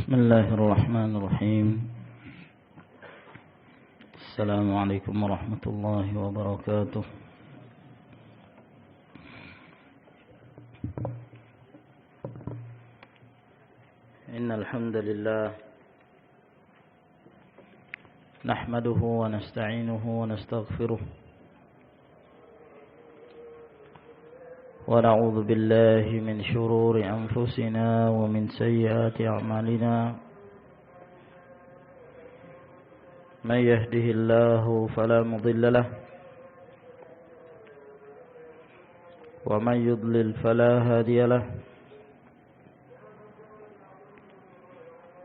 بسم الله الرحمن الرحيم. السلام عليكم ورحمة الله وبركاته. إن الحمد لله نحمده ونستعينه ونستغفره ونعوذ بالله من شرور أنفسنا ومن سيئات أعمالنا. من يهده الله فلا مضل له ومن يضلل فلا هادي له.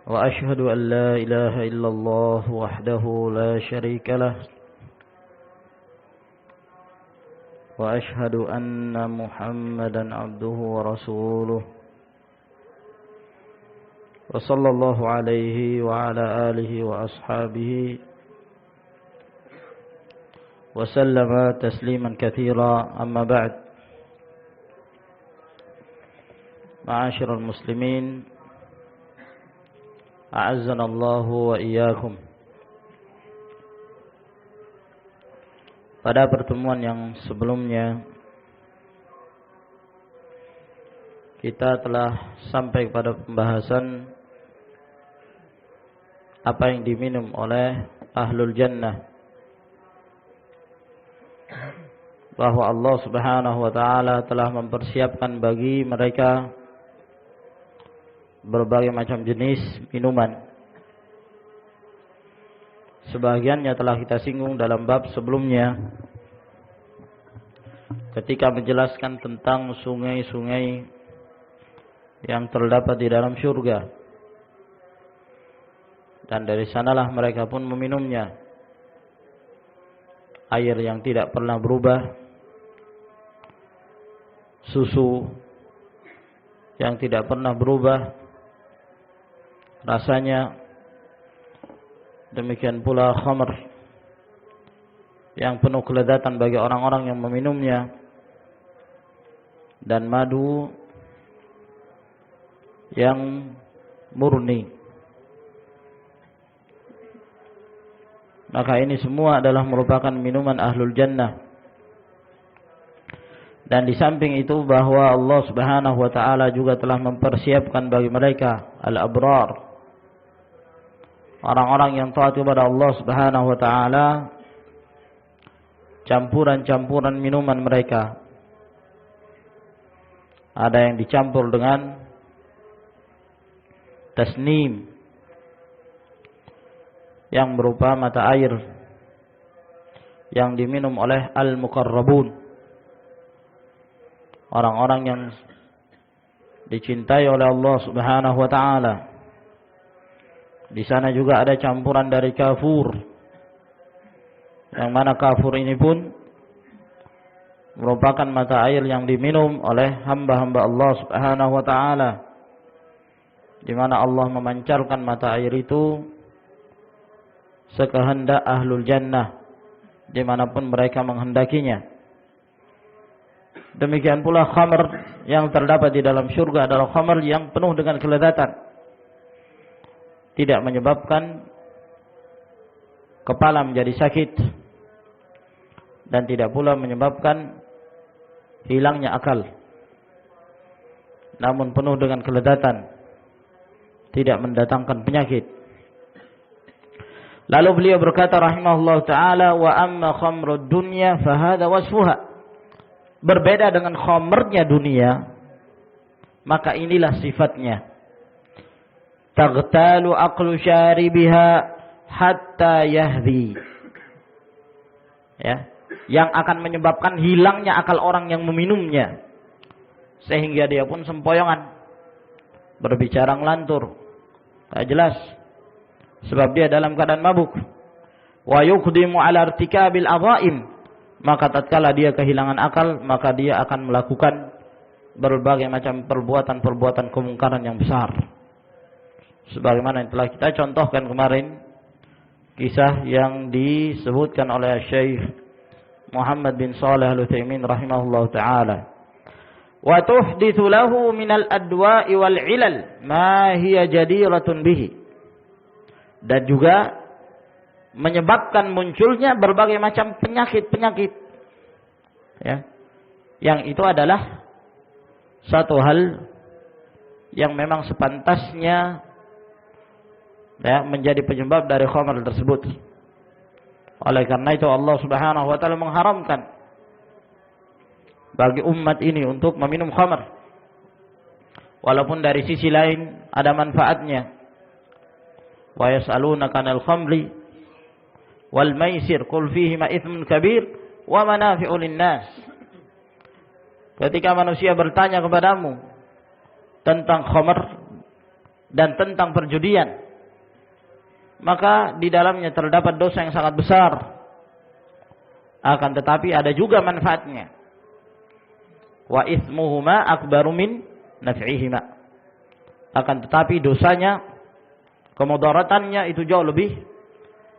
وأشهد أن لا إله إلا الله وحده لا شريك له وأشهد أن محمدا عبده ورسوله وصلى الله عليه وعلى آله وأصحابه وسلم تسليما كثيرا. أما بعد، معاشر المسلمين أعزنا الله وإياكم. Pada pertemuan yang sebelumnya kita telah sampai pada pembahasan apa yang diminum oleh ahlul jannah, bahwa Allah Subhanahu wa taala telah mempersiapkan bagi mereka berbagai macam jenis minuman. Sebagiannya telah kita singgung dalam bab sebelumnya ketika menjelaskan tentang sungai-sungai yang terdapat di dalam syurga, dan dari sanalah mereka pun meminumnya. Air yang tidak pernah berubah, susu yang tidak pernah berubah rasanya, demikian pula khamr yang penuh kelezatan bagi orang-orang yang meminumnya, dan madu yang murni. Maka ini semua adalah merupakan minuman ahlul jannah. Dan di samping itu bahwa Allah Subhanahu wa taala juga telah mempersiapkan bagi mereka al-abrar, orang-orang yang taat kepada Allah Subhanahu wa taala, campuran-campuran minuman mereka. Ada yang dicampur dengan tasnim yang berupa mata air yang diminum oleh al-muqarrabun, orang-orang yang dicintai oleh Allah Subhanahu wa taala. Di sana juga ada campuran dari kafur, yang mana kafur ini pun merupakan mata air yang diminum oleh hamba-hamba Allah Subhanahu wa taala, di mana Allah memancarkan mata air itu sekehendak ahlul jannah dimanapun mereka menghendakinya. Demikian pula khamr yang terdapat di dalam syurga adalah khamr yang penuh dengan kelezatan, tidak menyebabkan kepala menjadi sakit, dan tidak pula menyebabkan hilangnya akal, namun penuh dengan kelezatan, tidak mendatangkan penyakit. Lalu beliau berkata rahimahullah ta'ala, wa amma khamrud dunya fahada wasfuha. Berbeda dengan khamrnya dunia, maka inilah sifatnya. Taghtalu aqlu syaribiha hatta yahdi. Ya, yang akan menyebabkan hilangnya akal orang yang meminumnya, sehingga dia pun sempoyongan, berbicara ngelantur, tak jelas, sebab dia dalam keadaan mabuk. Wa yuqdimu ala irtikabil adhaim, maka tatkala dia kehilangan akal, maka dia akan melakukan berbagai macam perbuatan-perbuatan kemungkaran yang besar. Sebagaimana yang telah kita contohkan kemarin, kisah yang disebutkan oleh Syekh Muhammad bin Shalih Al-Utsaimin rahimahullah ta'ala. wa tuhditsu lahu minal adwa'i wal 'ilal ma hiya jadiratun bihi. Dan juga menyebabkan munculnya berbagai macam penyakit-penyakit, ya, yang itu adalah satu hal yang memang sepantasnya, ya, menjadi penyebab dari khamr tersebut. Oleh karena itu Allah Subhanahu wa taala mengharamkan bagi umat ini untuk meminum khamr. Walaupun dari sisi lain ada manfaatnya. Wa yas'alunaka 'anil khamri wal maisir qul fihima itsmun kabir wa manafi'u lin-nas. Ketika manusia bertanya kepadamu tentang khamr dan tentang perjudian, maka di dalamnya terdapat dosa yang sangat besar. Akan tetapi ada juga manfaatnya. Wa itsmuhuma akbaru min naf'ihima. Akan tetapi dosanya, kemudaratannya itu jauh lebih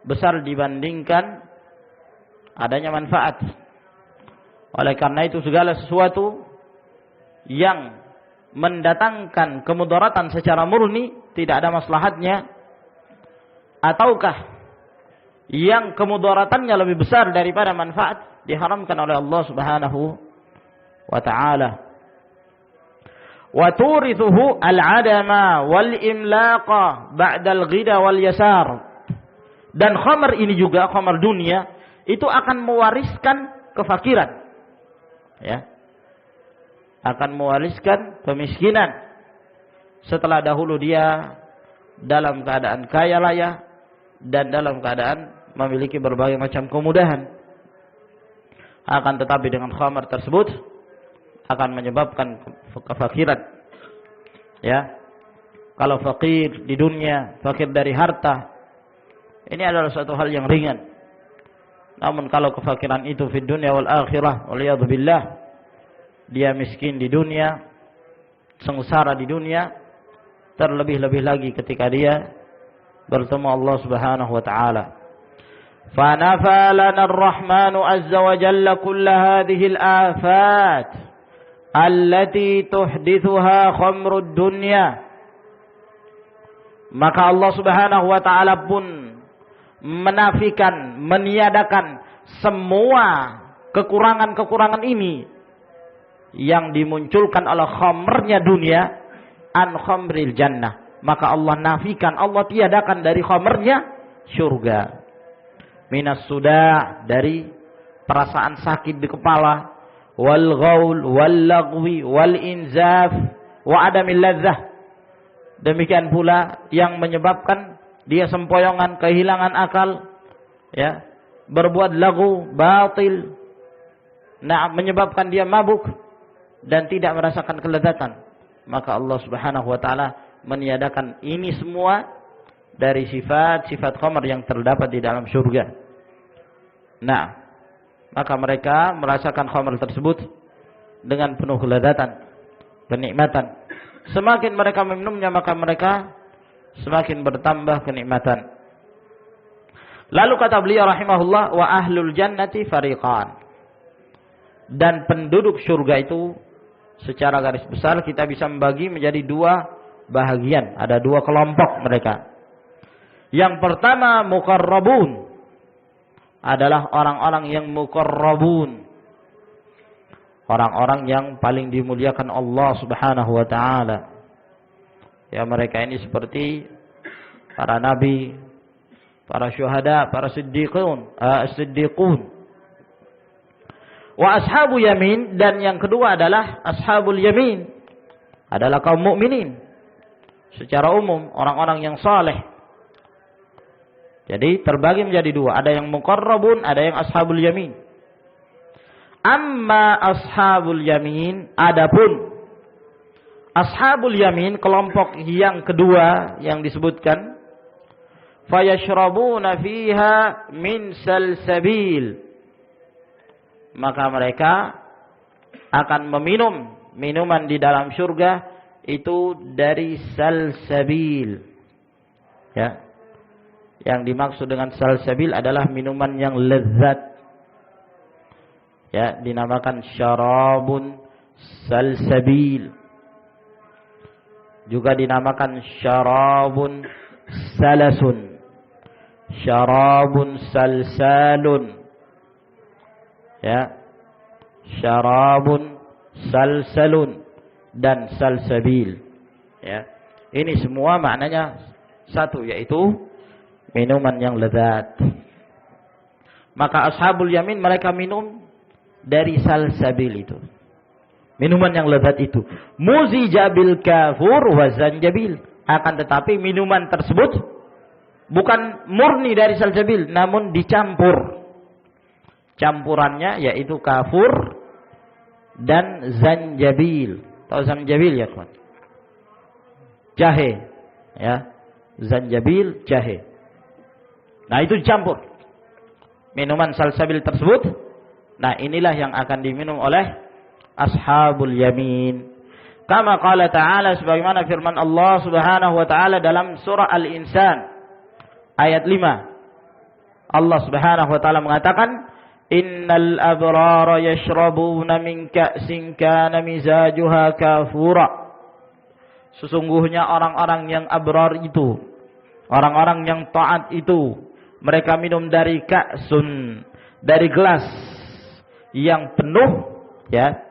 besar dibandingkan adanya manfaat. Oleh karena itu segala sesuatu yang mendatangkan kemudaratan secara murni tidak ada maslahatnya, ataukah yang kemudaratannya lebih besar daripada manfaat, diharamkan oleh Allah Subhanahu wa ta'ala. Wa turithuhu al-'adama wal imlaqa ba'da al-ghida wal yasar. Dan khamr ini juga, khamr dunia, itu akan mewariskan kefakiran, ya, akan mewariskan kemiskinan setelah dahulu dia dalam keadaan kaya raya dan dalam keadaan memiliki berbagai macam kemudahan. Akan tetapi dengan khamr tersebut akan menyebabkan kefakiran, ya. Kalau fakir di dunia, fakir dari harta, ini adalah suatu hal yang ringan. Namun kalau kefakiran itu di dunia wal akhirah, waliyadzubillah, dia miskin di dunia, sengsara di dunia, terlebih-lebih lagi ketika dia bertemu Allah Subhanahu wa ta'ala. Fa nafa lana ar-Rahmanu azza wa jalla kull hadhihi al-afat allati tuhdithuha khamrud dunya. Maka Allah Subhanahu wa ta'ala pun menafikan, meniadakan semua kekurangan-kekurangan ini yang dimunculkan oleh khamrnya dunia an khamril jannah. Maka Allah nafikan, Allah tiadakan dari khamrnya syurga. Minas sudah, dari perasaan sakit di kepala, wal ghaul wal lagwi wal inzaf wa adamil ladzah. Demikian pula yang menyebabkan dia sempoyongan, kehilangan akal, ya, berbuat lagu, batil, menyebabkan dia mabuk dan tidak merasakan kelezatan. Maka Allah Subhanahu wa ta'ala meniadakan ini semua dari sifat-sifat khamr yang terdapat di dalam surga. Nah, maka mereka merasakan khamr tersebut dengan penuh kelezatan, kenikmatan. Semakin mereka meminumnya, maka mereka semakin bertambah kenikmatan. Lalu kata beliau rahimahullah, wa ahlul jannati fariqan. Dan penduduk surga itu secara garis besar kita bisa membagi menjadi dua bahagian, ada dua kelompok mereka. Yang pertama muqarrabun, adalah orang-orang yang muqarrabun, orang-orang yang paling dimuliakan Allah Subhanahu wa ta'ala. Ya, mereka ini seperti para nabi, para syuhada, para siddiqun. Wa ashabu yamin, dan yang kedua adalah ashabul yamin, adalah kaum mukminin secara umum, orang-orang yang saleh. Jadi terbagi menjadi dua, ada yang muqarrabun, ada yang ashabul yamin. Amma ashabul yamin, adapun ashabul yamin, kelompok yang kedua yang disebutkan, fayashrabuna fiha min salsabil, maka mereka akan meminum minuman di dalam surga itu dari salsabil, ya. Yang dimaksud dengan salsabil adalah minuman yang lezat, ya, dinamakan syarabun salsabil. Juga dinamakan syarabun salasun, syarabun salsalun, ya, syarabun salsalun dan salsabil, ya. Ini semua maknanya satu, yaitu minuman yang lezat. Maka ashabul yamin mereka minum dari salsabil itu, minuman yang lezat itu. Muzijabil kafur wa zanjabil. Akan tetapi minuman tersebut bukan murni dari salsabil, namun dicampur. Campurannya yaitu kafur dan zanjabil. Tahu zanjabil ya kawan? Jahe, ya. Zanjabil, jahe. Nah, itu dicampur. Minuman salsabil tersebut. Nah, inilah yang akan diminum oleh ashabul yamin. Kama qala ta'ala, sebagaimana firman Allah Subhanahu wa taala dalam surah Al-Insan ayat 5. Allah Subhanahu wa taala mengatakan, "Innal abrara yashrabuna min ka'sin kana mizajuha kafura." Sesungguhnya orang-orang yang abrar itu, orang-orang yang taat itu, mereka minum dari ka'sun, dari gelas yang penuh, ya,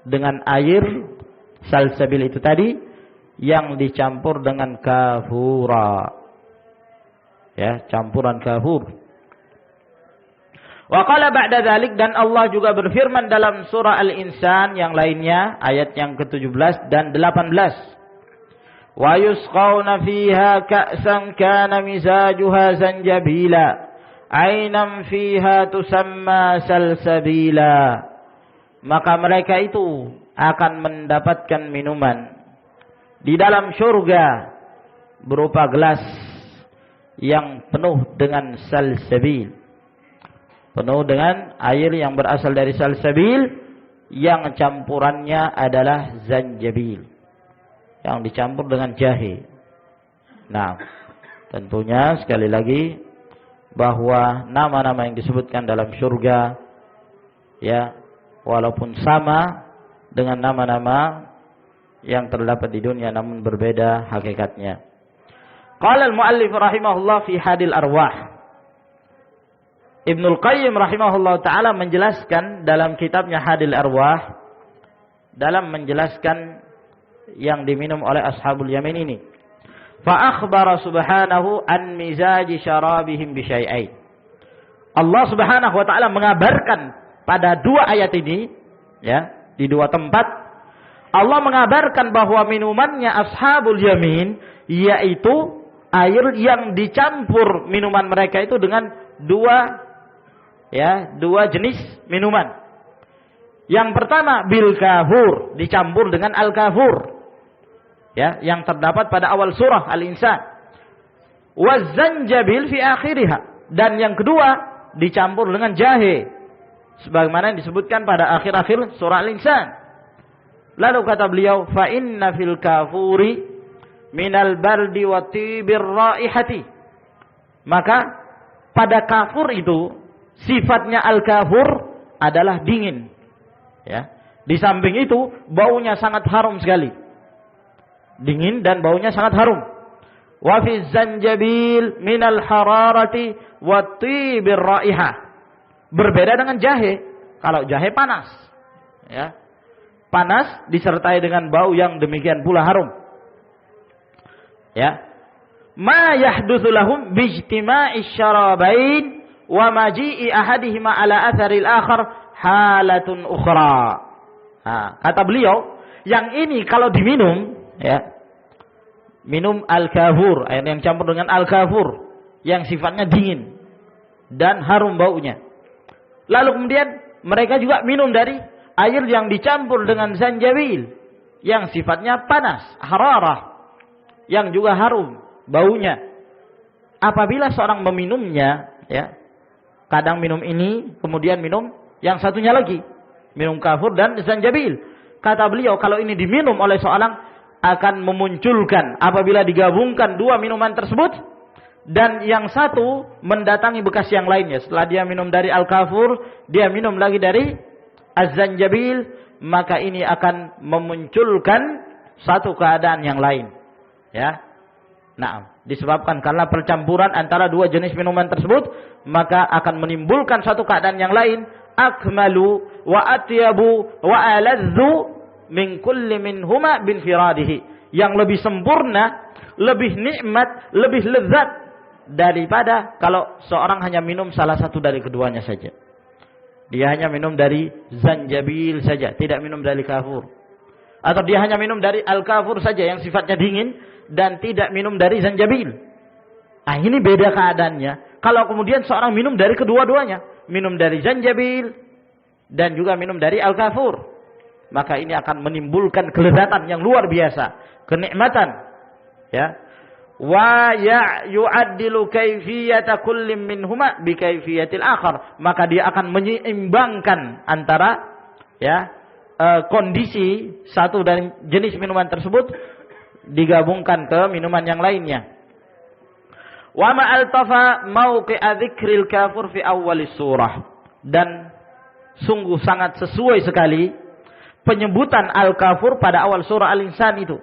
dengan air salsabil itu tadi yang dicampur dengan kafura, ya, campuran kafur. Wa qala ba'da dzalik, dan Allah juga berfirman dalam surah Al-Insan yang lainnya ayat yang ke-17 dan 18. Wa yusqawna fiha ka'san kana mizajuha zanjabila ainam fiha tusamma salsabila. Maka mereka itu akan mendapatkan minuman di dalam surga berupa gelas yang penuh dengan salsabil, penuh dengan air yang berasal dari salsabil, yang campurannya adalah zanjabil, yang dicampur dengan jahe. Nah, tentunya sekali lagi bahwa nama-nama yang disebutkan dalam surga, ya, walaupun sama dengan nama-nama yang terdapat di dunia, namun berbeda hakikatnya. Qala al-muallif rahimahullah fi hadil arwah. Ibnul Qayyim rahimahullah ta'ala menjelaskan dalam kitabnya Hadil Arwah, dalam menjelaskan yang diminum oleh ashabul yamin ini. Fa akhbara subhanahu an mizaji syarabihim bi syai'ain. Allah Subhanahu wa taala mengabarkan pada dua ayat ini, ya, di dua tempat Allah mengabarkan bahwa minumannya ashabul yamin yaitu air yang dicampur minuman mereka itu dengan dua jenis minuman. Yang pertama bil kafur, dicampur dengan al kafur, ya, yang terdapat pada awal surah Al-Insan. Waz zanjabil fi akhiriha, dan yang kedua dicampur dengan jahe, sebagaimana yang disebutkan pada akhir-akhir surah Al-Insan. Lalu kata beliau, fa inna fil kafuri minal bardi wa tibir raihati. Maka pada kafur itu sifatnya al-kafur adalah dingin, ya. Di samping itu baunya sangat harum sekali, dingin dan baunya sangat harum. Wa fi zanjabil minal hararati wa tibir raihah. Berbeda dengan jahe. Kalau jahe panas, ya, panas disertai dengan bau yang demikian pula harum, ya. Ma yahdutsu lahum bijtima'i syarabain wa maji'i ahadihima ala atharil akhar halatun ukhra. Nah, kata beliau, yang ini kalau diminum, ya, minum al-kafur, air yang campur dengan al-kafur yang sifatnya dingin dan harum baunya. Lalu kemudian mereka juga minum dari air yang dicampur dengan zanjabil yang sifatnya panas, hararah, yang juga harum baunya. Apabila seorang meminumnya, ya, kadang minum ini, kemudian minum yang satunya lagi, minum kafur dan zanjabil. Kata beliau, kalau ini diminum oleh seorang akan memunculkan, apabila digabungkan dua minuman tersebut dan yang satu mendatangi bekas yang lainnya. Setelah dia minum dari al-kafur, dia minum lagi dari az-zanjabil, maka ini akan memunculkan satu keadaan yang lain. Ya. Nah, disebabkan karena percampuran antara dua jenis minuman tersebut, maka akan menimbulkan satu keadaan yang lain, akmalu wa atyabu wa aladzu min kulli minhuma bin firadihi, yang lebih sempurna, lebih nikmat, lebih lezat daripada kalau seorang hanya minum salah satu dari keduanya saja. Dia hanya minum dari zanjabil saja, tidak minum dari kafur. Atau dia hanya minum dari al-kafur saja yang sifatnya dingin dan tidak minum dari zanjabil. Nah, ini beda keadaannya. Kalau kemudian seorang minum dari kedua-duanya, minum dari zanjabil dan juga minum dari al-kafur, maka ini akan menimbulkan kelezatan yang luar biasa, kenikmatan. Ya. Wa yu'addilu kaifiyata kullin minhuma bi kaifiyatil akhar, maka dia akan menyeimbangkan antara kondisi satu dari jenis minuman tersebut digabungkan ke minuman yang lainnya. Wa ma altafa mauqi'a dzikril kafur fi awwalis surah, dan sungguh sangat sesuai sekali penyebutan al-kafur pada awal surah Al-Insan itu.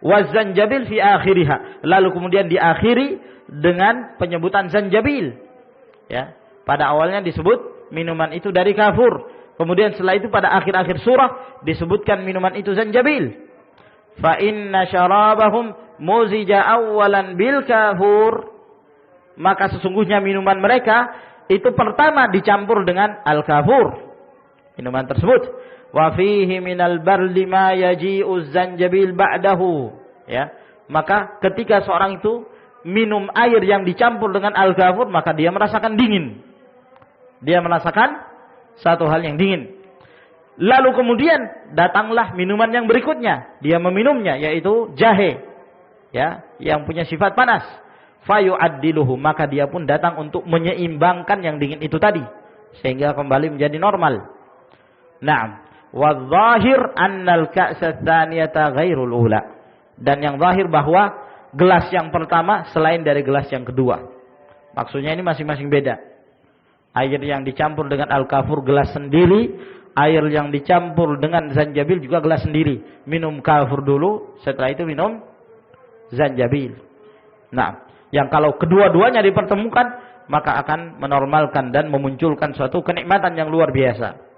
Wa zanjabil fi akhiriha, lalu kemudian diakhiri dengan penyebutan zanjabil. Ya, pada awalnya disebut minuman itu dari kafur, kemudian setelah itu pada akhir-akhir surah disebutkan minuman itu zanjabil. Fa inna syarabahum muzija awwalan bil kafur, maka sesungguhnya minuman mereka itu pertama dicampur dengan al-kafur, minuman tersebut. Wa fihi minal bardi ma yaji'uz zanjabil ba'dahu, ya, maka ketika seorang itu minum air yang dicampur dengan al-kafur, maka dia merasakan dingin, dia merasakan satu hal yang dingin. Lalu kemudian datanglah minuman yang berikutnya, dia meminumnya, yaitu jahe, ya, yang punya sifat panas. Fayu'addiluhu, maka dia pun datang untuk menyeimbangkan yang dingin itu tadi, sehingga kembali menjadi normal. Naam. Wadh-dhahir annal ka'sa tsaniyata ghairul ula, dan yang zahir bahwa gelas yang pertama selain dari gelas yang kedua. Maksudnya ini masing-masing beda. Air yang dicampur dengan al-kafur gelas sendiri, air yang dicampur dengan zanjabil juga gelas sendiri. Minum kafur dulu, setelah itu minum zanjabil. Nah, yang kalau kedua-duanya dipertemukan, maka akan menormalkan dan memunculkan suatu kenikmatan yang luar biasa.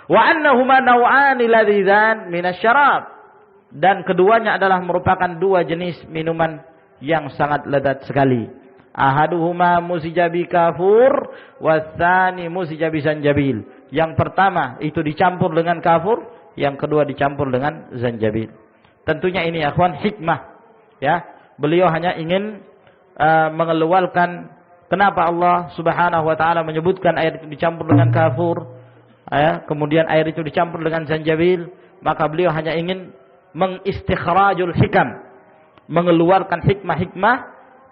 Wa annahuma naw'ani ladzizan minasyarab, dan keduanya adalah merupakan dua jenis minuman yang sangat lezat sekali. Ahaduhuma musijabi kafur, watsani musijabi zanjabil. Yang pertama itu dicampur dengan kafur, yang kedua dicampur dengan zanjabil. Tentunya ini akhwan hikmah, ya. Beliau hanya ingin mengeluarkan kenapa Allah Subhanahu wa taala menyebutkan air itu dicampur dengan kafur, ya, kemudian air itu dicampur dengan zanjabil, maka beliau hanya ingin mengistikhrajul hikam, mengeluarkan hikmah-hikmah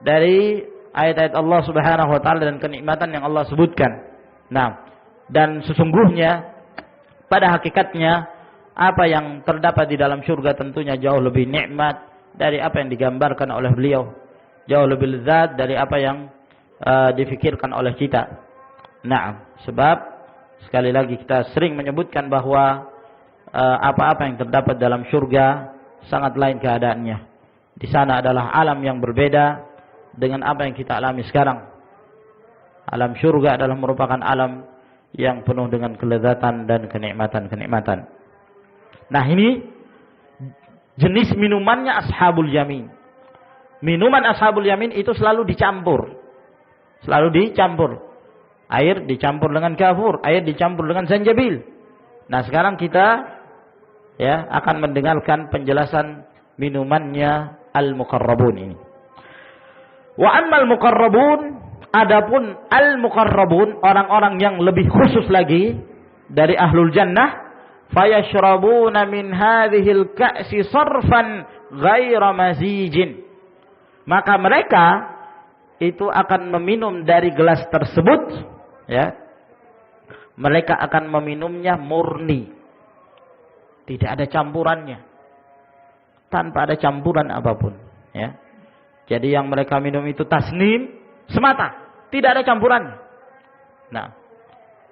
dari ayat-ayat Allah Subhanahu wa taala dan kenikmatan yang Allah sebutkan. Nah, dan sesungguhnya pada hakikatnya apa yang terdapat di dalam surga tentunya jauh lebih nikmat dari apa yang digambarkan oleh beliau, jauh lebih lezat dari apa yang difikirkan oleh kita. Nah, sebab sekali lagi kita sering menyebutkan bahwa apa-apa yang terdapat dalam surga sangat lain keadaannya. Di sana adalah alam yang berbeda dengan apa yang kita alami sekarang. Alam surga adalah merupakan alam yang penuh dengan kelezatan dan kenikmatan-kenikmatan. Nah, ini jenis minumannya ashabul yamin. Minuman ashabul yamin itu selalu dicampur. Selalu dicampur. Air dicampur dengan kafur, air dicampur dengan zanjabil. Nah, sekarang kita akan mendengarkan penjelasan minumannya al-muqarrabun ini. Wa ammal muqarrabun, adapun al-muqarrabun, orang-orang yang lebih khusus lagi dari ahlul jannah, fayashrabuna min hadhil ka'si sarfan ghaira mazijin. Maka mereka itu akan meminum dari gelas tersebut, ya. Mereka akan meminumnya murni. Tidak ada campurannya. Tanpa ada campuran apapun, ya. Jadi yang mereka minum itu tasnim semata, tidak ada campuran. Nah,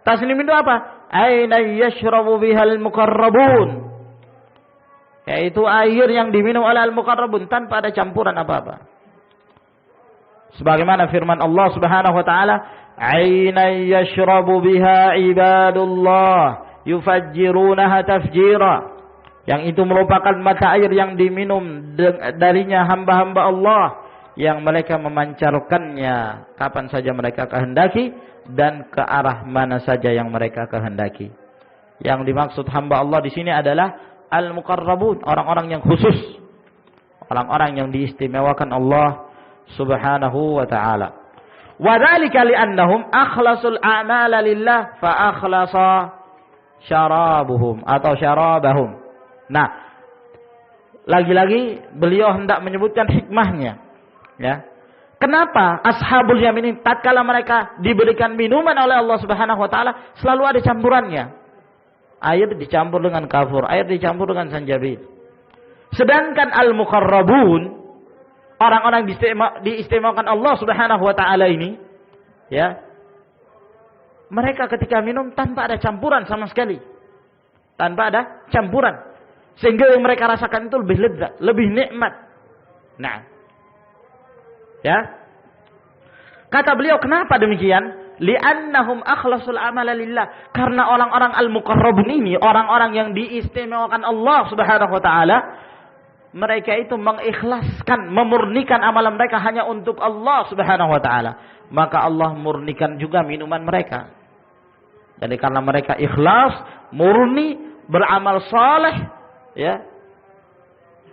tasnim itu apa? aina yashrabu bihal muqarrabun, yaitu air yang diminum oleh al-muqarrabun tanpa ada campuran apa-apa. Sebagaimana firman Allah Subhanahu wa taala, aina yashrabu biha ibadullah yufajjirunaha tafjira, yang itu merupakan mata air yang diminum darinya hamba-hamba Allah yang mereka memancarkannya kapan saja mereka kehendaki dan ke arah mana saja yang mereka kehendaki. Yang dimaksud hamba Allah di sini adalah al-muqarrabun, orang-orang yang khusus, orang-orang yang diistimewakan Allah Subhanahu wa taala. Wa dzalika li'annahum akhlasul a'mala lillah fa akhlasa syarabuhum atau syarabahum. Nah, lagi-lagi beliau hendak menyebutkan hikmahnya, ya. Kenapa ashabul yamin ini tatkala mereka diberikan minuman oleh Allah Subhanahu wa taala selalu ada campurannya? Air dicampur dengan kafur, air dicampur dengan sanjabil. Sedangkan al-muqarrabun, orang-orang diistimewakan Allah Subhanahu wa taala ini, ya. Mereka ketika minum tanpa ada campuran sama sekali. Tanpa ada campuran. Sehingga yang mereka rasakan itu lebih lezat, lebih nikmat. Nah, ya. Kata beliau, kenapa demikian? Li'annahum akhlasul amala lillah. Karena orang-orang al-muqarrabun ini, orang-orang yang diistimewakan Allah Subhanahu wa taala, mereka itu mengikhlaskan, memurnikan amalan mereka hanya untuk Allah Subhanahu wa taala. Maka Allah murnikan juga minuman mereka. Jadi karena mereka ikhlas, murni, beramal saleh, ya,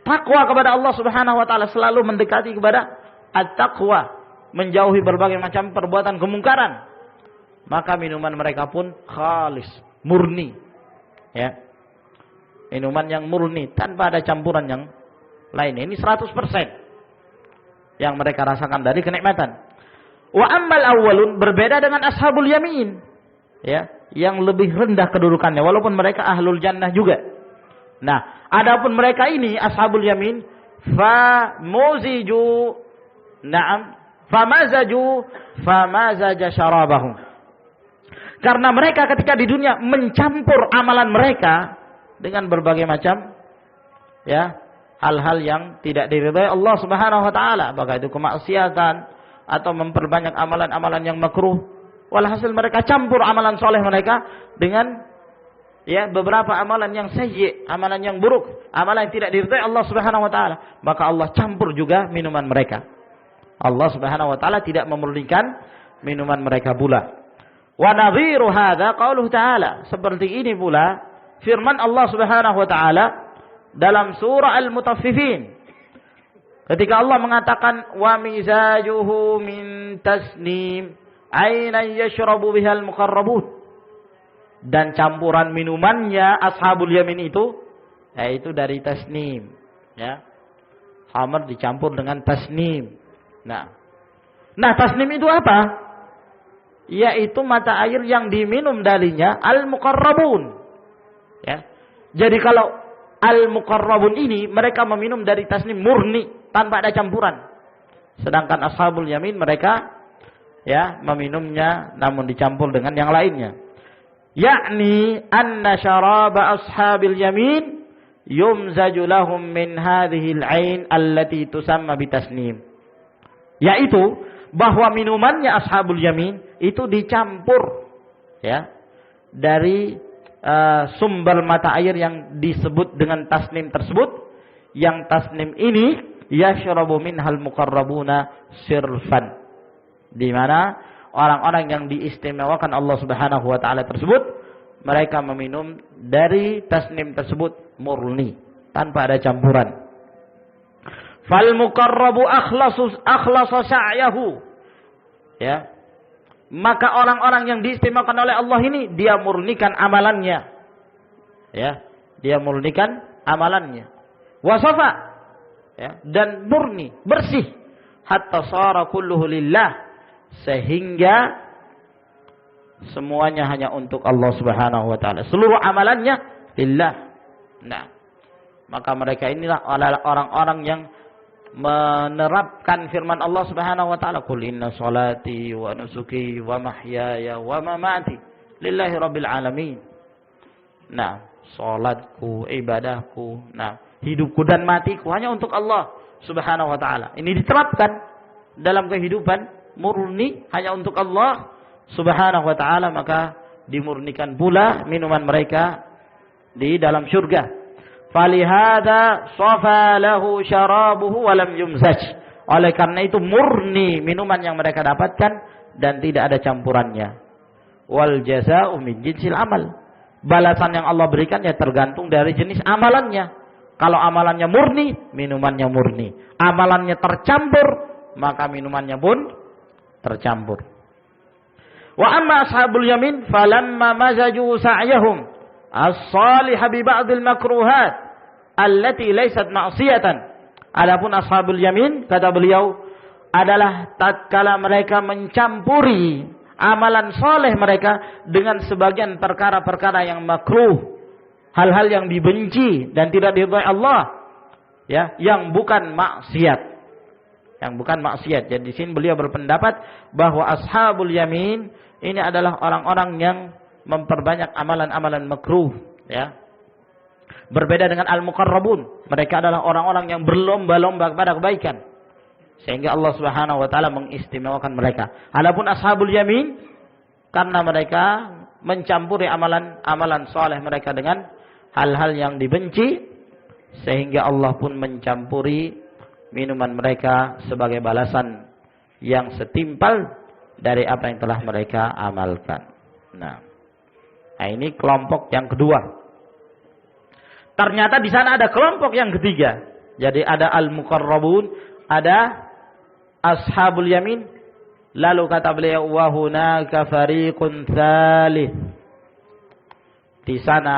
takwa kepada Allah Subhanahu wa taala, selalu mendekati kepada at-taqwa, menjauhi berbagai macam perbuatan kemungkaran, maka minuman mereka pun khalis, murni, ya, minuman yang murni tanpa ada campuran yang lain. Ini 100% yang mereka rasakan dari kenikmatan. Wa ammal awwalun, berbeda dengan ashabul yamin, ya, yang lebih rendah kedudukannya walaupun mereka ahlul jannah juga. Nah, adapun mereka ini ashabul yamin, fa muziju, na'am, famazaja syarabahum. Karena mereka ketika di dunia mencampur amalan mereka dengan berbagai macam, ya, hal-hal yang tidak diridhai Allah Subhanahu wa taala, baik itu kemaksiatan atau memperbanyak amalan-amalan yang makruh. Walhasil mereka campur amalan soleh mereka dengan, ya, beberapa amalan yang sayyi, amalan yang buruk, amalan yang tidak diridhai Allah Subhanahu wa taala. Maka Allah campur juga minuman mereka. Allah Subhanahu wa taala tidak memurnikan minuman mereka pula. Wa nadhiru hadza qauluhu ta'ala, seperti ini pula firman Allah Subhanahu wa taala dalam surah Al-Mutaffifin. Ketika Allah mengatakan wa mizajuhu min tasnim aina yashrabu bihal muqarrabun, dan campuran minumannya ashabul yamin itu yaitu dari tasnim, ya. Khamr dicampur dengan tasnim. Nah, tasnim itu apa? Yaitu mata air yang diminum darinya al-muqarrabun, ya. Jadi kalau al-muqarrabun ini mereka meminum dari tasnim murni tanpa ada campuran. Sedangkan ashabul yamin mereka, ya, meminumnya namun dicampur dengan yang lainnya. Yakni anna syaraba ashabil yamin yumzaju lahum min hadhihi al-'ain allati tusamma bitasnim. Yaitu bahwa minumannya ashabul yamin itu dicampur, ya, dari sumber mata air yang disebut dengan tasnim tersebut, yang tasnim ini yashrabu minhal muqarrabuna sirfan, di mana orang-orang yang diistimewakan Allah Subhanahu wa taala tersebut mereka meminum dari tasnim tersebut murni tanpa ada campuran. Fal muqarrabu akhlasa sa'yahu, ya, maka orang-orang yang diistimewakan oleh Allah ini dia murnikan amalannya, ya, dia murnikan amalannya, wasafa, ya, dan murni, bersih, hatta sara kulluhu lillah, sehingga semuanya hanya untuk Allah Subhanahu wa taala, seluruh amalannya lillah. Nah, maka mereka inilah orang-orang yang menerapkan firman Allah Subhanahu wa taala, qul inna salati wa nusuki wa mahyaya wa mamati lillahi rabbil alamin. Nah, salatku, ibadahku, nah, hidupku dan matiku hanya untuk Allah Subhanahu wa taala. Ini diterapkan dalam kehidupan murni hanya untuk Allah Subhanahu wa taala, maka dimurnikan pula minuman mereka di dalam surga. Falihada safa lahu syarabuhu wa lam yumzaj. Oleh karena itu murni minuman yang mereka dapatkan dan tidak ada campurannya. Wal jazaa'u min jinsil amal. Balasan yang Allah berikan ya tergantung dari jenis amalannya. Kalau amalannya murni, minumannya murni. Amalannya tercampur, maka minumannya pun tercampur. Wa amma ashabul yamin falamma mazaju sa'yahum as-salih bi ba'dil makruhat allati laysat ma'siyatan. Adapun ashabul yamin, kata beliau, adalah tatkala mereka mencampuri amalan soleh mereka dengan sebagian perkara-perkara yang makruh, hal-hal yang dibenci dan tidak diridhai Allah, ya, yang bukan maksiat, Jadi di sini beliau berpendapat bahwa ashabul yamin ini adalah orang-orang yang memperbanyak amalan-amalan makruh, ya. Berbeda dengan al-muqarrabun, mereka adalah orang-orang yang berlomba-lomba kepada kebaikan. Sehingga Allah Subhanahu wa taala mengistimewakan mereka. Adapun ashabul yamin, karena mereka mencampuri amalan saleh mereka dengan hal-hal yang dibenci, sehingga Allah pun mencampuri minuman mereka sebagai balasan yang setimpal dari apa yang telah mereka amalkan. Nah, ini kelompok yang kedua. Ternyata di sana ada kelompok yang ketiga. Jadi ada al-muqarrabun, ada ashabul yamin, lalu kata beliau wa hunaka fariqun tsalits. Di sana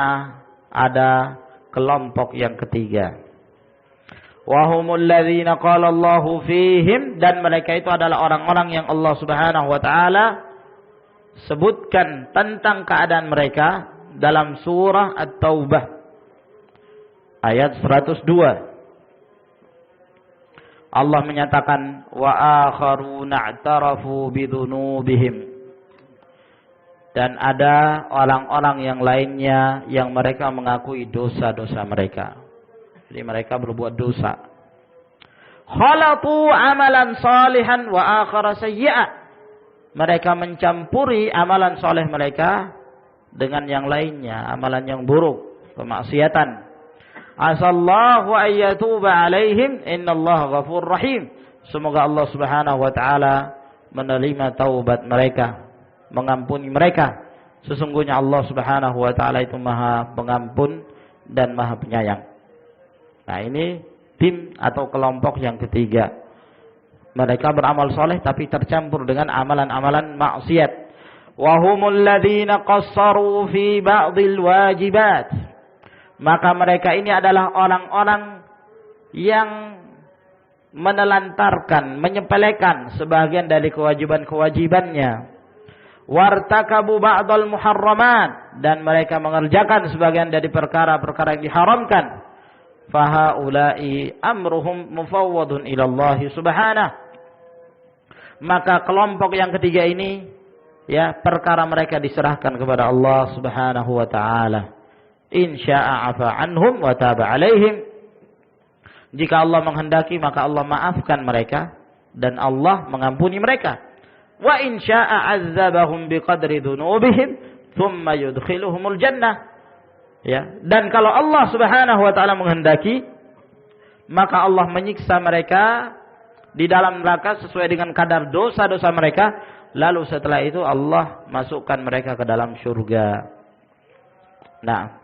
ada kelompok yang ketiga. Wa humul ladzina qala Allahu fihim, dan mereka itu adalah orang-orang yang Allah Subhanahu wa taala sebutkan tentang keadaan mereka dalam surah At-Taubah ayat 102. Allah menyatakan wa akharuna i'tarafu bidzunubihim, dan ada orang-orang yang lainnya yang mereka mengakui dosa-dosa mereka. Jadi mereka berbuat dosa. Khalatu amalan salihan wa akhara sayyi'a. Mereka mencampuri amalan soleh mereka dengan yang lainnya, amalan yang buruk, kemaksiatan. Asallahu ayyatuba alaihim innallaha ghafurur rahim. Semoga Allah Subhanahu wa taala menerima taubat mereka, mengampuni mereka. Sesungguhnya Allah Subhanahu wa taala itu Maha Pengampun dan Maha Penyayang. Nah, ini tim atau kelompok yang ketiga. Mereka beramal soleh tapi tercampur dengan amalan-amalan maksiat. Wa humul ladzina qassaru fi ba'dil wajibat. Maka mereka ini adalah orang-orang yang menelantarkan, menyepelekan sebagian dari kewajiban-kewajibannya. Wartakabu ba'dal muharramat, dan mereka mengerjakan sebagian dari perkara-perkara yang diharamkan. Fahaula'i amruhum mufawwadun ila Allah subhanahu. Maka kelompok yang ketiga ini, ya, perkara mereka diserahkan kepada Allah Subhanahu wa taala. In syaa'a 'afa 'anhum wa taba 'alaihim. Jika Allah menghendaki maka Allah maafkan mereka dan Allah mengampuni mereka. Wa in syaa'a 'adzabahum biqadri dzunubihim tsumma yudkhiluhumul jannah. Ya, dan kalau Allah Subhanahu wa taala menghendaki maka Allah menyiksa mereka di dalam neraka sesuai dengan kadar dosa-dosa mereka, lalu setelah itu Allah masukkan mereka ke dalam surga. Nah,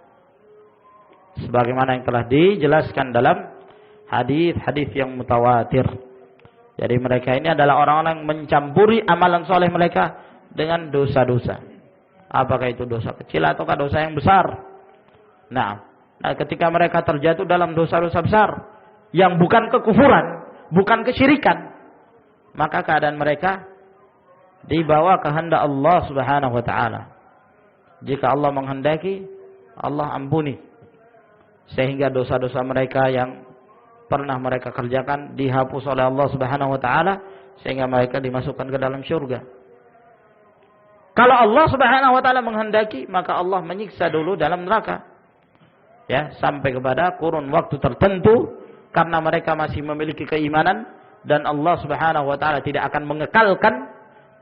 sebagaimana yang telah dijelaskan dalam hadis-hadis yang mutawatir. Jadi mereka ini adalah orang-orang yang mencampuri amalan soleh mereka dengan dosa-dosa. Apakah itu dosa kecil ataukah dosa yang besar? Nah, ketika mereka terjatuh dalam dosa-dosa besar yang bukan kekufuran, bukan kesyirikan, maka keadaan mereka dibawa kehendak Allah Subhanahu wa taala. Jika Allah menghendaki, Allah ampuni, sehingga dosa-dosa mereka yang pernah mereka kerjakan dihapus oleh Allah Subhanahu wa taala, sehingga mereka dimasukkan ke dalam surga. Kalau Allah Subhanahu wa taala menghendaki, maka Allah menyiksa dulu dalam neraka. Ya, sampai kepada kurun waktu tertentu karena mereka masih memiliki keimanan dan Allah Subhanahu wa taala tidak akan mengekalkan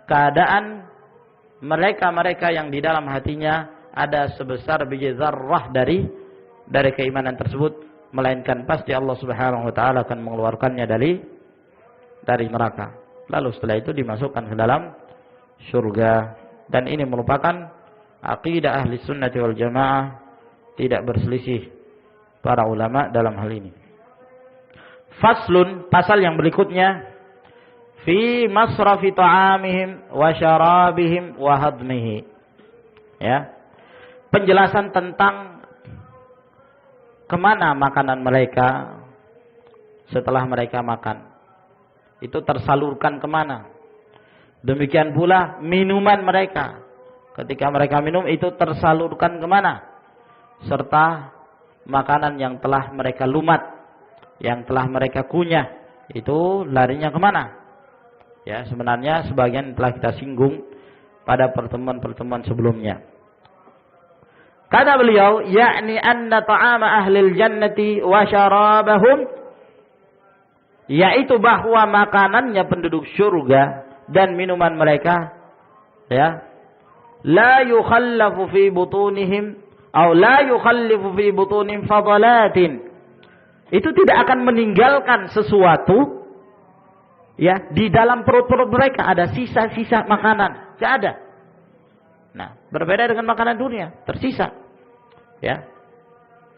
keadaan mereka-mereka yang di dalam hatinya ada sebesar biji zarrah dari keimanan tersebut, melainkan pasti Allah Subhanahu wa taala akan mengeluarkannya dari neraka. Lalu setelah itu dimasukkan ke dalam surga. Dan ini merupakan aqidah ahli sunnati wal jamaah, tidak berselisih para ulama dalam hal ini. Faslun, pasal yang berikutnya, fi masrafi ta'amihim wa syarabihim wa hadmihi. Ya. Penjelasan tentang kemana makanan mereka setelah mereka makan. Itu tersalurkan kemana. Demikian pula minuman mereka. Ketika mereka minum itu tersalurkan kemana. Serta makanan yang telah mereka lumat, yang telah mereka kunyah, itu larinya kemana. Ya, sebenarnya sebagian telah kita singgung pada pertemuan-pertemuan sebelumnya. Kata beliau, yakni anna ta'ama ahlil jannati wa syarabahum, yaitu bahwa makanannya penduduk surga dan minuman mereka, ya, la yukhallafu fi butunihim atau la yukhallifu fi butunihim fadalatin, itu tidak akan meninggalkan sesuatu, ya, di dalam perut-perut mereka ada sisa-sisa makanan, tidak ada. Nah, berbeda dengan makanan dunia, tersisa, ya.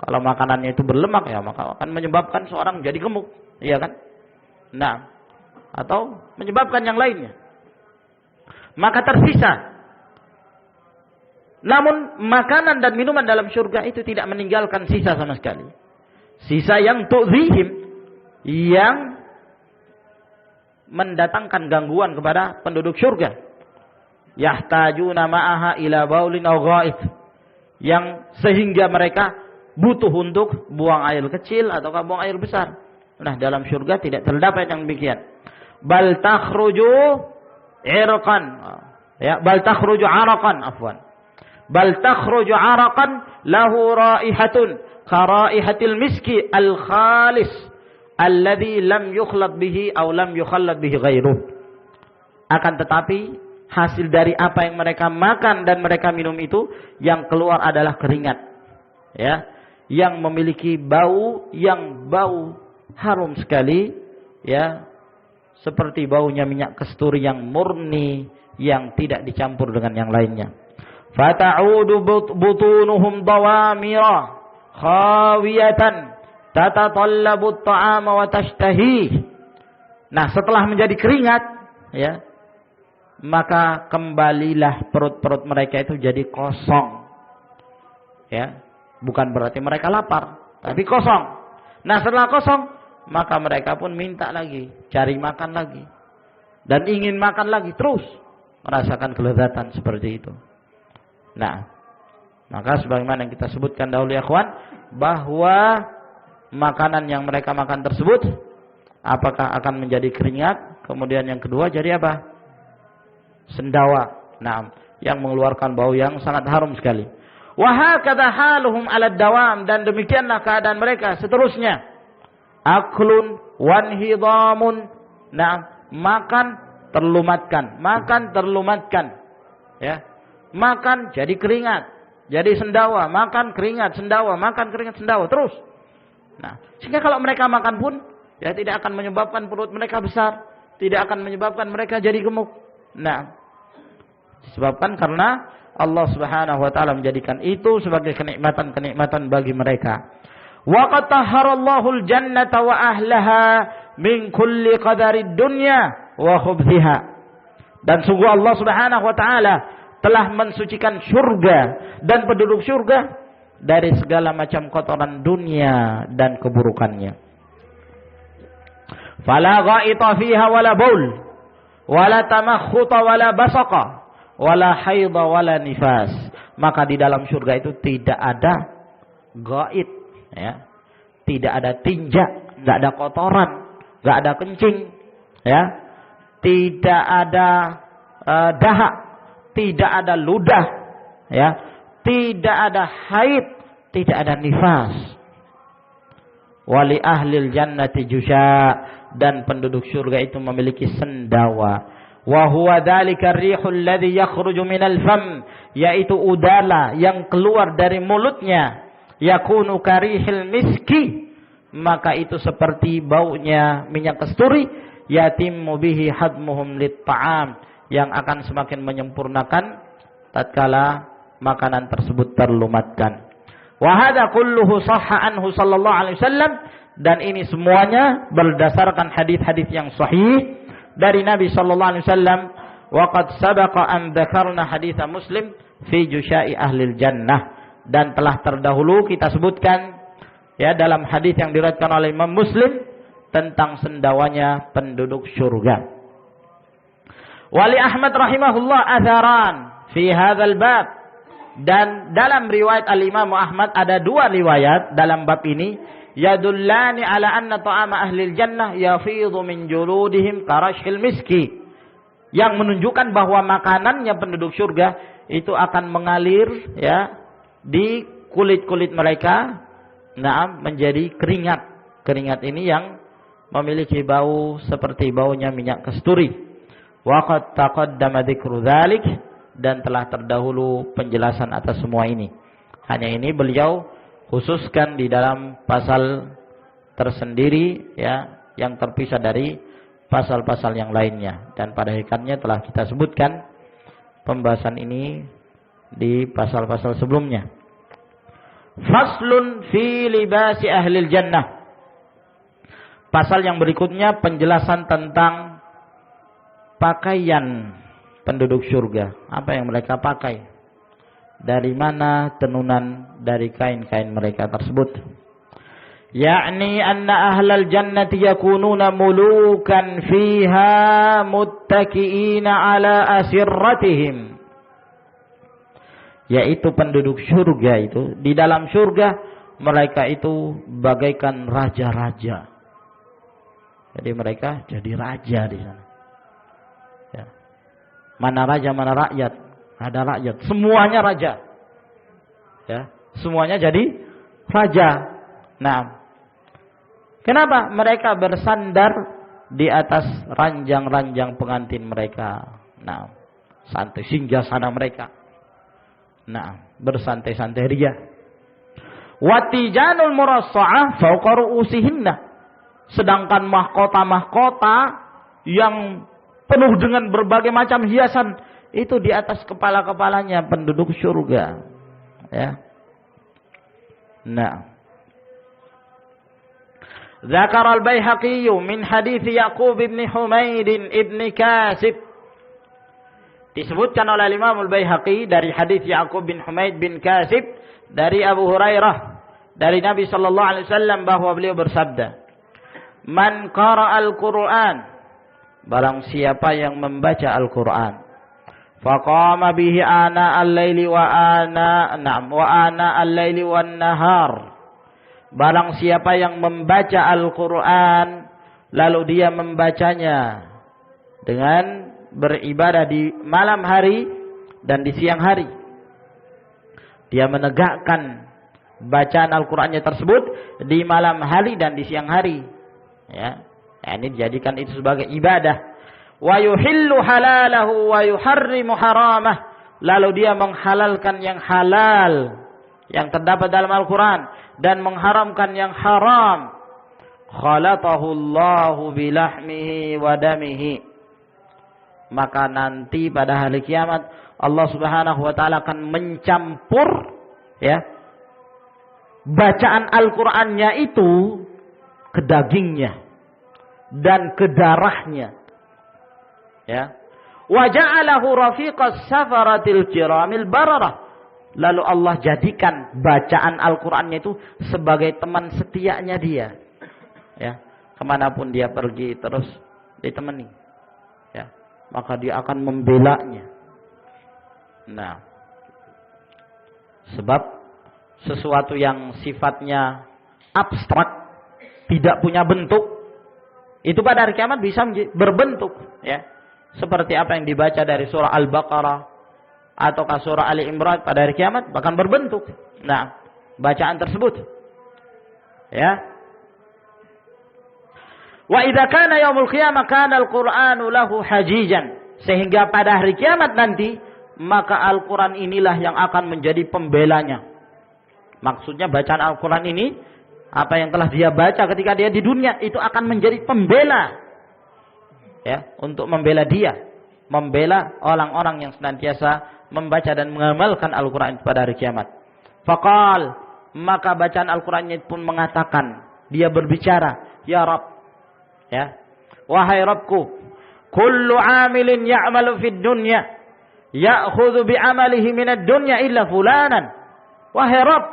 Kalau makanannya itu berlemak, ya, maka akan menyebabkan seorang jadi gemuk, iya kan? Nah, atau menyebabkan yang lainnya, maka tersisa. Namun makanan dan minuman dalam surga itu tidak meninggalkan sisa sama sekali. Sisa yang tu'zihim, yang mendatangkan gangguan kepada penduduk surga. Yahtajuna ma'aha ila baulin aw gha'it, yang sehingga mereka butuh untuk buang air kecil ataukah buang air besar. Nah, dalam surga tidak terdapat yang demikian. Bal takhruju irqan, ya, bal takhruju araqan, afwan. Bal takhruju araqan lahu raihatun karaihatil miski al khalis alladhi lam yukhlad bihi aw lam yukhallad bihi ghairuh. Akan tetapi hasil dari apa yang mereka makan dan mereka minum itu, yang keluar adalah keringat, ya, yang memiliki bau yang bau harum sekali, ya, seperti baunya minyak kasturi yang murni, yang tidak dicampur dengan yang lainnya. Fata'udu butunuhum dawamira khawiyatan tatatallabu at-ta'ama wa tashtahi. Nah, setelah menjadi keringat, ya, maka kembalilah perut-perut mereka itu jadi kosong, ya. Bukan berarti mereka lapar, tapi kosong. Nah, setelah kosong, maka mereka pun minta lagi, cari makan lagi, dan ingin makan lagi, terus merasakan kelezatan seperti itu. Nah, maka sebagaimana yang kita sebutkan dahulu, ya kawan, bahwa makanan yang mereka makan tersebut, apakah akan menjadi keringat, kemudian yang kedua jadi apa? Sendawa. Nah, yang mengeluarkan bau yang sangat harum sekali. Wa hakadha haluhum 'ala dawam, dan demikianlah keadaan mereka seterusnya. Aklun wanhidamun, nah, makan terlumatkan, ya, makan jadi keringat, jadi sendawa, makan keringat sendawa, makan keringat sendawa, terus. Nah, sehingga kalau mereka makan pun, ya, tidak akan menyebabkan perut mereka besar, tidak akan menyebabkan mereka jadi gemuk. Nah, disebabkan karena Allah Subhanahu wa taala menjadikan itu sebagai kenikmatan-kenikmatan bagi mereka. Wa qad tahharallahu al-jannata wa ahlaha min kulli qadarid dunya wa khubthiha. Dan sungguh Allah Subhanahu wa taala telah mensucikan surga dan penduduk surga dari segala macam kotoran dunia dan keburukannya. Fala gha'ita fiha wala baul wala tamakhuta wala basaqa wala haidha wala nifas. Maka di dalam surga itu tidak ada ghaid, ya, tidak ada tinja, nggak ada kotoran, nggak ada kencing, ya, tidak ada dahak, tidak ada ludah, ya, tidak ada haid, tidak ada nifas. Wali ahlil jannati jusha, dan penduduk surga itu memiliki sendawa. Wa huwa dzalika ar-rihul ladzi yakhruju minal fam, yaitu udara yang keluar dari mulutnya. Yakunu karihil miski, maka itu seperti baunya minyak kasturi. Yatimmu bihi hadmuhum lit-ta'am, yang akan semakin menyempurnakan tatkala makanan tersebut terlumatkan. Wa hadza kulluhu sahha anhu sallallahu alaihi wasallam, dan ini semuanya berdasarkan hadis-hadis yang sahih dari Nabi sallallahu alaihi wasallam. Wa qad sabaqa an dzakarna hadits Muslim fi jusha'i ahlil jannah, dan telah terdahulu kita sebutkan ya dalam hadis yang diriwayatkan oleh Imam Muslim tentang sendawanya penduduk surga. Wali Ahmad rahimahullah atharan fi hadzal bab, dan dalam riwayat Al-Imam Ahmad ada dua riwayat dalam bab ini, yadullani ala anna ta'ama ahlil jannah yafidhu min juludihim karashil miski, yang menunjukkan bahwa makanannya penduduk surga itu akan mengalir ya di kulit-kulit mereka, menjadi keringat. Keringat ini yang memiliki bau seperti baunya minyak kasturi. Wa qad taqaddama dzikru dzalik, dan telah terdahulu penjelasan atas semua ini. Hanya ini beliau khususkan di dalam pasal tersendiri ya, yang terpisah dari pasal-pasal yang lainnya, dan pada hakikatnya telah kita sebutkan pembahasan ini di pasal-pasal sebelumnya. Faslun fi libasi ahlil jannah. Pasal yang berikutnya penjelasan tentang pakaian penduduk surga. Apa yang mereka pakai? Dari mana tenunan dari kain-kain mereka tersebut? Yakni anna ahlal jannati yakununa mulukan fiha muttaki'ina ala asirratihim. Yaitu penduduk surga itu, di dalam surga mereka itu bagaikan raja-raja. Jadi mereka jadi raja di sana. Ya. Mana raja, mana rakyat? Ada rakyat, semuanya raja. Ya, semuanya jadi raja. Nah, kenapa mereka bersandar di atas ranjang-ranjang pengantin mereka? Nah, santai singgah sana mereka. Nah, bersantai-santai ria. Watijanul murassa'ah fawqa ru'usihinna. Sedangkan mahkota-mahkota yang penuh dengan berbagai macam hiasan itu di atas kepala-kepalanya penduduk surga. Ya. Nah, Zakar al-Baihaqi min hadits Yaqub bin Humaid ibn Kasib. Disebutkan oleh Imam al-Baihaqi dari hadis Yaqub bin Humaid bin Kasib dari Abu Hurairah dari Nabi sallallahu alaihi wasallam bahwa beliau bersabda, "Man qara'al Qur'an," barang siapa yang membaca Al-Qur'an, faqama bihi ana al-laili wa ana al-laili wan nahar. Barang siapa yang membaca Al-Qur'an lalu dia membacanya dengan beribadah di malam hari dan di siang hari. Dia menegakkan bacaan Al-Qur'annya tersebut di malam hari dan di siang hari. Ya, ini dijadikan itu sebagai ibadah. Wa yuhillu halalahu wa yuharrimu haramah, lalu dia menghalalkan yang halal yang terdapat dalam Al-Quran dan mengharamkan yang haram. Khalatahu Allahu bilahmihi wa damihi, maka nanti pada hari kiamat Allah Subhanahu wa taala akan mencampur ya bacaan Al-Qur'annya itu ke dagingnya dan ke darahnya. Ya. Wa ja'alahu rafiqas safaratil kiramil bararah. Lalu Allah jadikan bacaan Al-Qur'annya itu sebagai teman setianya dia. Ya. Kemanapun dia pergi terus ditemani. Ya. Maka dia akan membelanya. Nah. Sebab sesuatu yang sifatnya abstrak, tidak punya bentuk, itu pada hari kiamat bisa berbentuk, ya. Seperti apa yang dibaca dari surah Al-Baqarah ataukah surah Ali Imran pada hari kiamat bahkan berbentuk. Nah, bacaan tersebut. Ya. Wa idza kana yaumul qiyamah kana al-Qur'anu lahu hajijan. Sehingga pada hari kiamat nanti maka Al-Qur'an inilah yang akan menjadi pembelanya. Maksudnya bacaan Al-Qur'an ini apa yang telah dia baca ketika dia di dunia itu akan menjadi pembela. Ya, untuk membela dia, membela orang-orang yang senantiasa membaca dan mengamalkan Al-Qur'an pada hari kiamat. Faqal, maka bacaan Al-Qur'annya pun mengatakan, dia berbicara, ya Rabb, ya, wahai Rabbku, kullu amilin ya'malu fid dunya ya'khudhu bi'amalihi minad dunya illa fulanan. Wahai Rabb,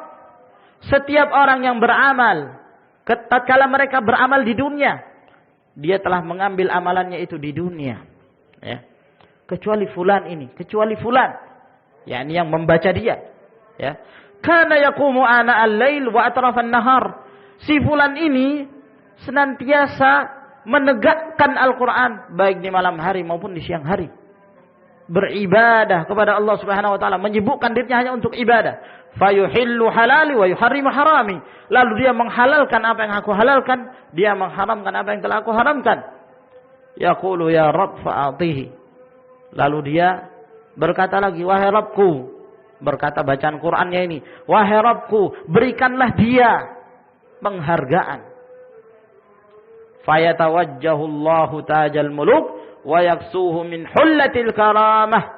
setiap orang yang beramal, tatkala mereka beramal di dunia, dia telah mengambil amalannya itu di dunia, ya. Kecuali fulan ini, kecuali fulan, yakni yang membaca dia, ya. Kana yaqumu ana al-lail wa atrafan nahar. Si fulan ini senantiasa menegakkan Al-Quran baik di malam hari maupun di siang hari, beribadah kepada Allah Subhanahu wa taala, menyibukkan dirinya hanya untuk ibadah. Fayuhillu halali wa yuharrimu harami. Lalu dia menghalalkan apa yang aku halalkan, dia mengharamkan apa yang telah aku haramkan. Yaqulu ya Rabb fa'atihi. Lalu dia berkata lagi, wahai Rabbku, berkata bacaan Qur'annya ini, wahai Rabbku, berikanlah dia penghargaan. Fayatawajjahu Allahu tajal muluk wa yaksuhu min hullatil karamah.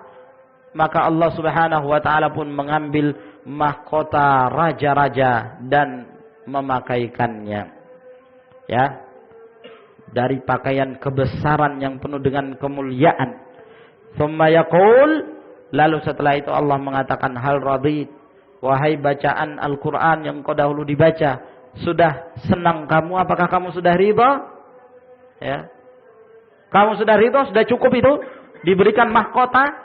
Maka Allah Subhanahu wa taala pun mengambil mahkota raja-raja dan memakaikannya, ya, dari pakaian kebesaran yang penuh dengan kemuliaan. Tsumma yaqul, lalu setelah itu Allah mengatakan, hal radid, wahai bacaan Al-Qur'an yang kau dahulu dibaca, sudah senang kamu? Apakah kamu sudah ridha? Ya. Kamu sudah ridha, sudah cukup itu diberikan mahkota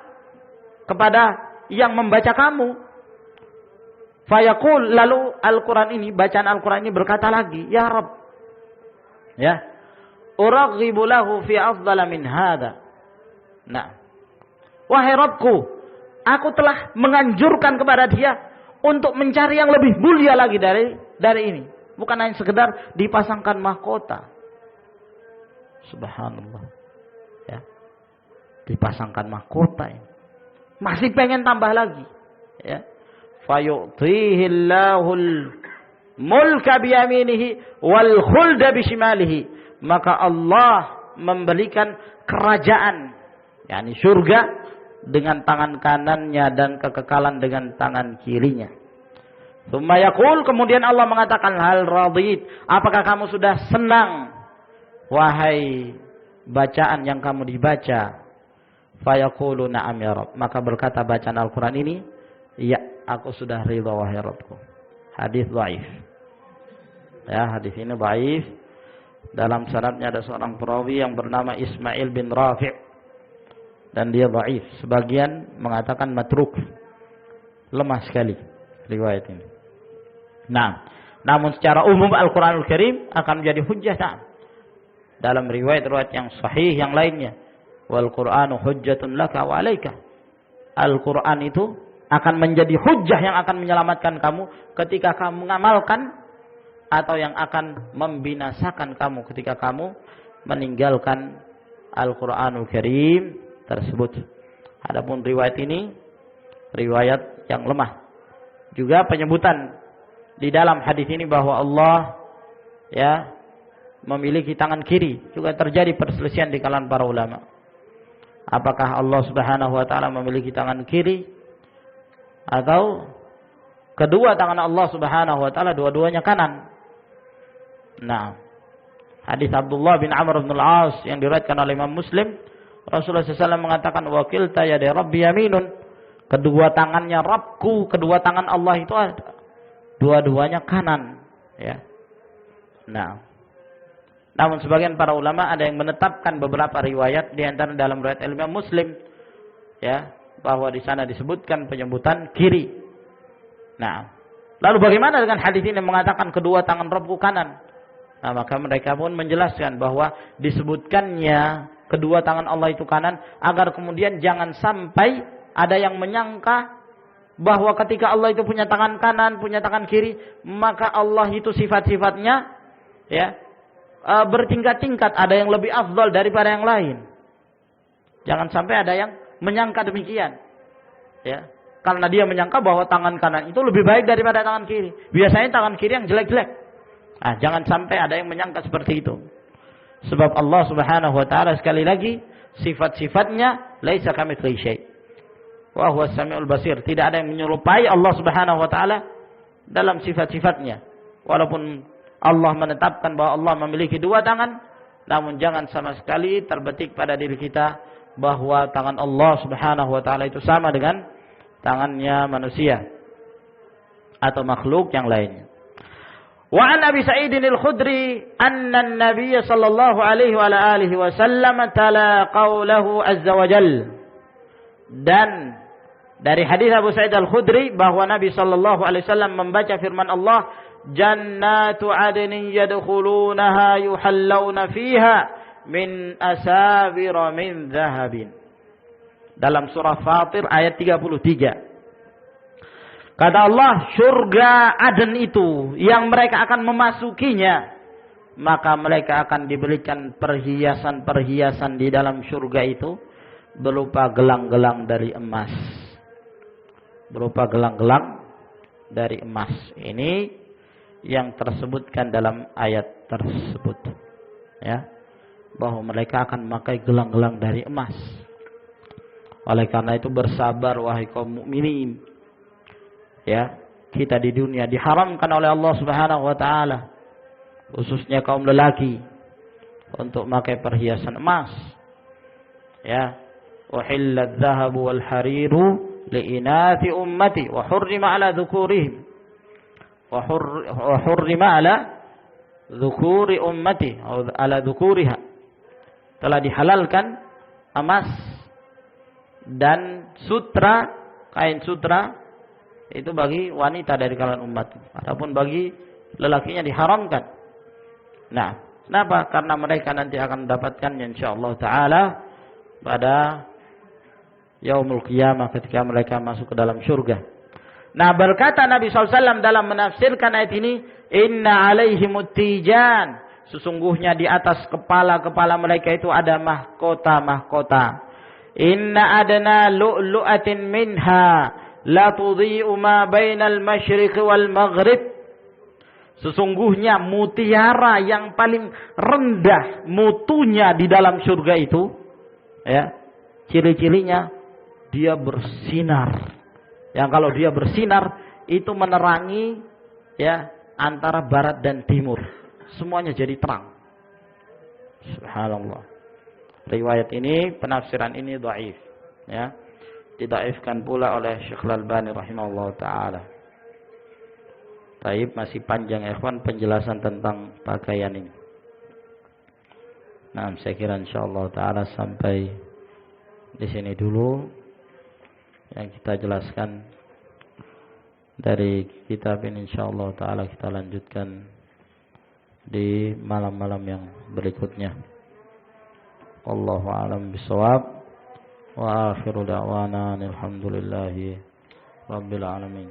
kepada yang membaca kamu. Fayaqul, lalu Al-Qur'an ini, bacaan Al-Qur'an ini berkata lagi, ya Rabb, ya, uraghibu lahu fi afdala min hada. Nah, wahai Rabbku, aku telah menganjurkan kepada dia untuk mencari yang lebih mulia lagi dari ini. Bukan hanya sekedar dipasangkan mahkota. Subhanallah. Ya. Dipasangkan mahkota ini. Masih pengen tambah lagi. Ya. Fayu'tihillahul mulka biyaminihi wal khulda bishimalihi. Maka Allah memberikan kerajaan, yakni surga, dengan tangan kanannya dan kekekalan dengan tangan kirinya. Tsumma yaqul, kemudian Allah mengatakan, hal radid, apakah kamu sudah senang wahai bacaan yang kamu dibaca? Fayaqulu na'am ya Rabb. Maka berkata bacaan Al-Qur'an ini, ya, aku sudah ridha wahai Rabbku. Hadis dhaif. Ya, hadis ini dhaif. Dalam sanadnya ada seorang perawi yang bernama Ismail bin Rafi' dan dia dhaif. Sebagian mengatakan matruk. Lemah sekali riwayat ini. Nah, namun secara umum Al-Qur'anul Karim akan menjadi hujjah. Nah, dalam riwayat-riwayat yang sahih yang lainnya, wal Qur'anu hujjatun laka wa 'alaika. Al-Qur'an itu akan menjadi hujjah yang akan menyelamatkan kamu ketika kamu mengamalkan, atau yang akan membinasakan kamu ketika kamu meninggalkan Al-Qur'anul Karim tersebut. Adapun riwayat ini riwayat yang lemah. Juga penyebutan di dalam hadis ini bahwa Allah, ya, memiliki tangan kiri, juga terjadi perselisihan di kalangan para ulama. Apakah Allah Subhanahu wa taala memiliki tangan kiri, atau kedua tangan Allah Subhanahu wa taala dua-duanya kanan? Nah, hadis Abdullah bin Amr bin Al-As yang diriwayatkan oleh Imam Muslim, Rasulullah SAW mengatakan, wakilta yadai Rabbi yaminun, kedua tangannya Rabbku, kedua tangan Allah itu ada, dua-duanya kanan, ya. Nah, namun sebagian para ulama ada yang menetapkan beberapa riwayat, di antara dalam riwayat Imam Muslim, ya, bahwa di sana disebutkan penyebutan kiri. Nah, lalu bagaimana dengan hadis ini mengatakan kedua tangan Rabbku kanan? Nah, maka mereka pun menjelaskan bahwa disebutkannya kedua tangan Allah itu kanan agar kemudian jangan sampai ada yang menyangka bahwa ketika Allah itu punya tangan kanan, punya tangan kiri, maka Allah itu sifat-sifatnya ya bertingkat-tingkat, ada yang lebih afdal daripada yang lain. Jangan sampai ada yang menyangka demikian. Ya, karena dia menyangka bahwa tangan kanan itu lebih baik daripada tangan kiri. Biasanya tangan kiri yang jelek-jelek. Jangan sampai ada yang menyangka seperti itu. Sebab Allah Subhanahu wa taala sekali lagi sifat-sifatnya laisa kamitslihi syai'. Wa huwas samiul basir. Tidak ada yang menyerupai Allah Subhanahu wa taala dalam sifat-sifatnya. Walaupun Allah menetapkan bahwa Allah memiliki dua tangan, namun jangan sama sekali terbetik pada diri kita bahwa tangan Allah Subhanahu wa taala itu sama dengan tangannya manusia atau makhluk yang lainnya. Wa an Abi Sa'id al-Khudri anna an-nabiy sallallahu alaihi wa alihi wasallam tala qaulahu azza wa jalla. Dan dari hadis Abu Sa'id al-Khudri bahwa Nabi sallallahu alaihi wasallam membaca firman Allah, jannatu adnin yadkhulunaha yuhallawna fiha min asawira min dhahabin. Dalam surah Fatir ayat 33. Kata Allah, surga Aden itu yang mereka akan memasukinya, maka mereka akan diberikan perhiasan-perhiasan di dalam surga itu berupa gelang-gelang dari emas. Berupa gelang-gelang dari emas. Ini yang tersebutkan dalam ayat tersebut. Ya. Bahwa mereka akan memakai gelang-gelang dari emas. Oleh karena itu bersabar wahai kaum mukminin. Ya, kita di dunia diharamkan oleh Allah Subhanahu wa taala, khususnya kaum lelaki, untuk memakai perhiasan emas. Ya, uhilladz dzahabu wal hariru liinathi ummati wa hurrima ala dzukurihim wa hurrima ala dzukuri ummati atau ala dzukuriha. Telah dihalalkan emas dan sutra, kain sutra itu bagi wanita dari kalangan umat. Adapun bagi lelakinya diharamkan. Nah, kenapa? Karena mereka nanti akan mendapatkannya insyaallah taala pada yaumul qiyamah ketika mereka masuk ke dalam surga. Nah, berkata Nabi SAW dalam menafsirkan ayat ini, inna alaihimut tijan, sesungguhnya di atas kepala-kepala mereka itu ada mahkota-mahkota. Inna adna lu'lu'atin minha la tudhi'u ma bainal masyriq wal maghrib. Sesungguhnya mutiara yang paling rendah mutunya di dalam surga itu, ya, ciri-cirinya dia bersinar. Yang kalau dia bersinar itu menerangi ya antara barat dan timur. Semuanya jadi terang. Subhanallah. Riwayat ini, penafsiran ini dhaif, ya. Didaifkan pula oleh Syekh Al-Albani rahimahullah ta'ala. Taib masih panjang ikhwan penjelasan tentang pakaian ini. Nah, saya kira insyaallah ta'ala sampai di sini dulu yang kita jelaskan dari kitab ini. Insyaallah ta'ala kita lanjutkan di malam-malam yang berikutnya. Wallahu a'lam bishawab. Wa akhiru da'wana alhamdulillahi rabbil alamin.